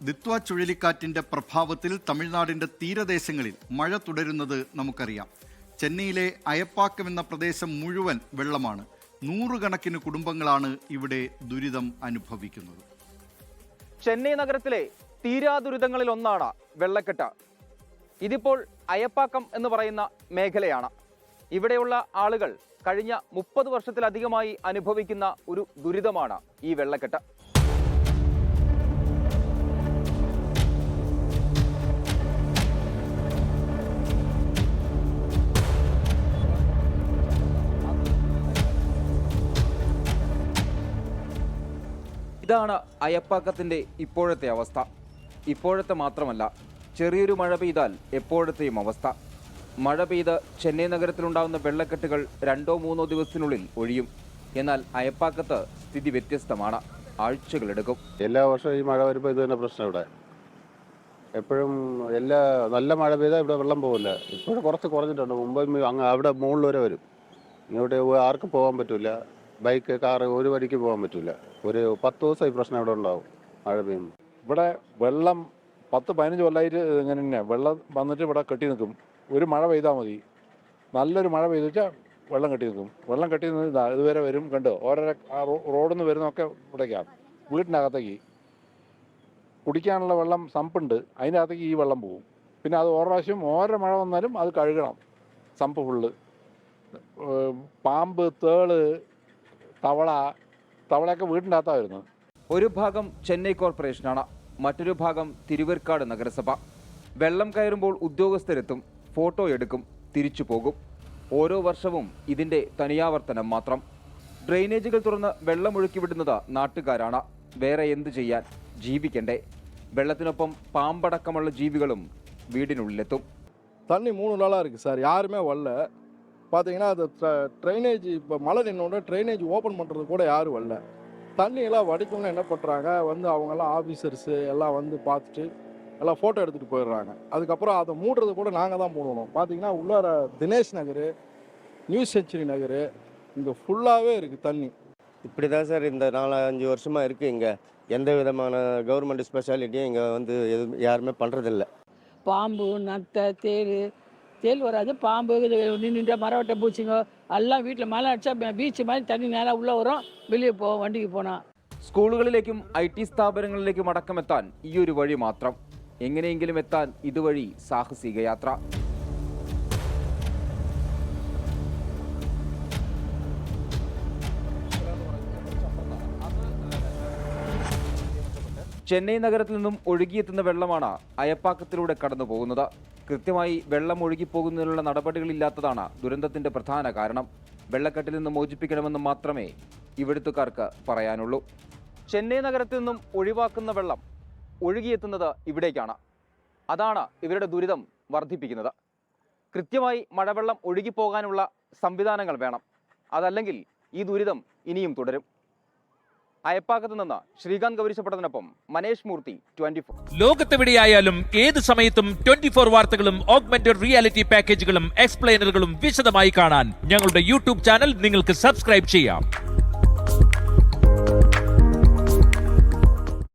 ദിത്വ ചുഴലിക്കാറ്റിന്റെ പ്രഭാവത്തിൽ തമിഴ്നാടിന്റെ തീരദേശങ്ങളിൽ മഴ തുടരുന്നത് നമുക്കറിയാം. ചെന്നൈയിലെ അയപ്പാക്കം എന്ന പ്രദേശം മുഴുവൻ വെള്ളമാണ്. നൂറുകണക്കിന് കുടുംബങ്ങളാണ് ഇവിടെ ദുരിതം അനുഭവിക്കുന്നത്. ചെന്നൈ നഗരത്തിലെ തീരാ ദുരിതങ്ങളിൽ ഒന്നാണ് വെള്ളക്കെട്ട്. ഇതിപ്പോൾ അയപ്പാക്കം എന്ന് പറയുന്ന മേഖലയാണ്. ഇവിടെയുള്ള ആളുകൾ കഴിഞ്ഞ 30 വർഷത്തിലധികമായി അനുഭവിക്കുന്ന ഒരു ദുരിതമാണ് ഈ വെള്ളക്കെട്ട്. ഇതാണ് അയപ്പാക്കത്തിൻ്റെ ഇപ്പോഴത്തെ അവസ്ഥ. ഇപ്പോഴത്തെ മാത്രമല്ല, ചെറിയൊരു മഴ പെയ്താൽ എപ്പോഴത്തെയും അവസ്ഥ. മഴ പെയ്ത് ചെന്നൈ നഗരത്തിലുണ്ടാകുന്ന വെള്ളക്കെട്ടുകൾ 2-3 ദിവസത്തിനുള്ളിൽ ഒഴിയും. എന്നാൽ അയപ്പാക്കത്ത് സ്ഥിതി വ്യത്യസ്തമാണ്. ആഴ്ചകളെടുക്കും. എല്ലാ വർഷവും ഈ മഴ വരുമ്പോൾ ഇത് തന്നെ പ്രശ്നം. ഇവിടെ എപ്പോഴും നല്ല മഴ പെയ്താൽ ഇവിടെ വെള്ളം പോകില്ല. ഇപ്പോഴും കുറച്ച് കുറഞ്ഞിട്ടുണ്ട്. മുമ്പ് അങ്ങ് അവിടെ മുകളിൽ വരെ വരും. ഇങ്ങോട്ട് ആർക്കും പോകാൻ പറ്റില്ല. ബൈക്ക്, കാറ് ഒരു വഴിക്ക് പോകാൻ പറ്റില്ല. ഒരു 10 ദിവസം ഈ പ്രശ്നം ഇവിടെ ഉണ്ടാവും മഴ പെയ്യുമ്പോൾ. ഇവിടെ വെള്ളം 10-15 കൊല്ലമായിട്ട് ഇങ്ങനെ തന്നെയാണ്. വെള്ളം വന്നിട്ട് ഇവിടെ കെട്ടി നിൽക്കും. ഒരു മഴ പെയ്താൽ മതി, നല്ലൊരു മഴ പെയ്തു വെച്ചാൽ വെള്ളം കെട്ടി നിൽക്കും. വെള്ളം കെട്ടി നിന്ന് ഇതുവരെ വരും. കണ്ടോ, ഓരോരോ റോഡിൽ നിന്ന് വരുന്നതൊക്കെ ഇവിടേക്കാണ്. വീട്ടിനകത്തേക്ക് കുടിക്കാനുള്ള വെള്ളം സമ്പുണ്ട്, അതിൻ്റെ അകത്തേക്ക് ഈ വെള്ളം പോകും. പിന്നെ അത് ഓരോ പ്രാവശ്യം ഓരോ മഴ വന്നാലും അത് കഴുകണം. Sump full. പാമ്പ്, തേള്, തവളയൊക്കെ വീടിൻ്റെ അകത്താണ് വരുന്നത്. ഒരു ഭാഗം ചെന്നൈ കോർപ്പറേഷനാണ്, മറ്റൊരു ഭാഗം തിരുവേർക്കാട് നഗരസഭ. വെള്ളം കയറുമ്പോൾ ഉദ്യോഗസ്ഥരെത്തും, ഫോട്ടോ എടുക്കും, തിരിച്ചു പോകും. ഓരോ വർഷവും ഇതിൻ്റെ തനിയാവർത്തനം മാത്രം. ഡ്രെയിനേജുകൾ തുറന്ന് വെള്ളമൊഴുക്കി വിടുന്നത് നാട്ടുകാരാണ്. വേറെ എന്ത് ചെയ്യാൻ? ജീവിക്കണ്ടേ? വെള്ളത്തിനൊപ്പം പാമ്പടക്കമുള്ള ജീവികളും വീടിനുള്ളിലെത്തും. தண்ணி 3 நாளாக இருக்குது சார், யாருமே வரல. பார்த்தீங்கன்னா அது ட்ரைனேஜ் இப்போ மழை நின்னோட ட்ரைனேஜ் ஓப்பன் பண்ணுறது கூட யாரும் வரல. தண்ணியெல்லாம் வடிக்கணும்னு என்ன பண்ணுறாங்க, அவங்கெல்லாம் ஆஃபீஸர்ஸு எல்லாம் பார்த்துட்டு எல்லாம் ஃபோட்டோ எடுத்துகிட்டு போயிடுறாங்க. அதுக்கப்புறம் அதை மூடுறது கூட நாங்கள் தான் போடணும். பார்த்தீங்கன்னா உள்ளார தினேஷ் நகர், நியூ செஞ்சுரி நகர், இங்கே ஃபுல்லாகவே இருக்குது தண்ணி. இப்படி தான் சார் இந்த 4-5 வருஷமாக இருக்குது. இங்கே எந்த விதமான கவர்மெண்ட் ஸ்பெஷாலிட்டியும் இங்கே யாருமே பண்ணுறதில்ல. பாம்பு, நத்தை, தேல் வராது. பாம்பு, நின்றுட்ட மரவட்டை, பூச்சிங்க எல்லாம் வீட்டில் மழை அடிச்சா பீச்சு மாதிரி தண்ணி நேராக உள்ளே வரும், வெளியே போவோம் വണ്ടിക്ക് പോകണം. സ്കൂളുകളിലേക്കും IT സ്ഥാപനങ്ങളിലേക്കും അടക്കമെത്താൻ ഈ ഒരു വഴി മാത്രം. എങ്ങനെയെങ്കിലും എത്താൻ ഇതുവഴി സാഹസിക യാത്ര. ചെന്നൈ നഗരത്തിൽ നിന്നും ഒഴുകിയെത്തുന്ന വെള്ളമാണ് അയപ്പാക്കത്തിലൂടെ കടന്നു പോകുന്നത്. കൃത്യമായി വെള്ളം ഒഴുകിപ്പോകുന്നതിനുള്ള നടപടികളില്ലാത്തതാണ് ദുരന്തത്തിന്റെ പ്രധാന കാരണം. വെള്ളക്കെട്ടിൽ നിന്ന് മോചിപ്പിക്കണമെന്ന് മാത്രമേ ഇവിടുത്തുകാർക്ക് പറയാനുള്ളൂ. ചെന്നൈ നഗരത്തിൽ നിന്നും ഒഴിവാക്കുന്ന വെള്ളം ഒഴുകിയെത്തുന്നത് ഇവിടേക്കാണ്. അതാണ് ഇവരുടെ ദുരിതം വർദ്ധിപ്പിക്കുന്നത്. കൃത്യമായി മഴവെള്ളം ഒഴുകിപ്പോകാനുള്ള സംവിധാനങ്ങൾ വേണം. അതല്ലെങ്കിൽ ഈ ദുരിതം ഇനിയും തുടരും. അയപ്പാക്കത്ത് നിന്ന് ശ്രീകാന്ത് ഗൗരിശപ്പെട്ടതിനൊപ്പം മനേഷ് മൂർത്തി, 24. ലോകത്തെവിടെയായാലും ഏത് സമയത്തും 24 വാർത്തകളും ഓഗ്മെന്റഡ് റിയാലിറ്റി പാക്കേജുകളും എക്സ്പ്ലെയിനറുകളും വിശദമായി കാണാൻ ഞങ്ങളുടെ YouTube ചാനൽ നിങ്ങൾക്ക് സബ്സ്ക്രൈബ് ചെയ്യാം.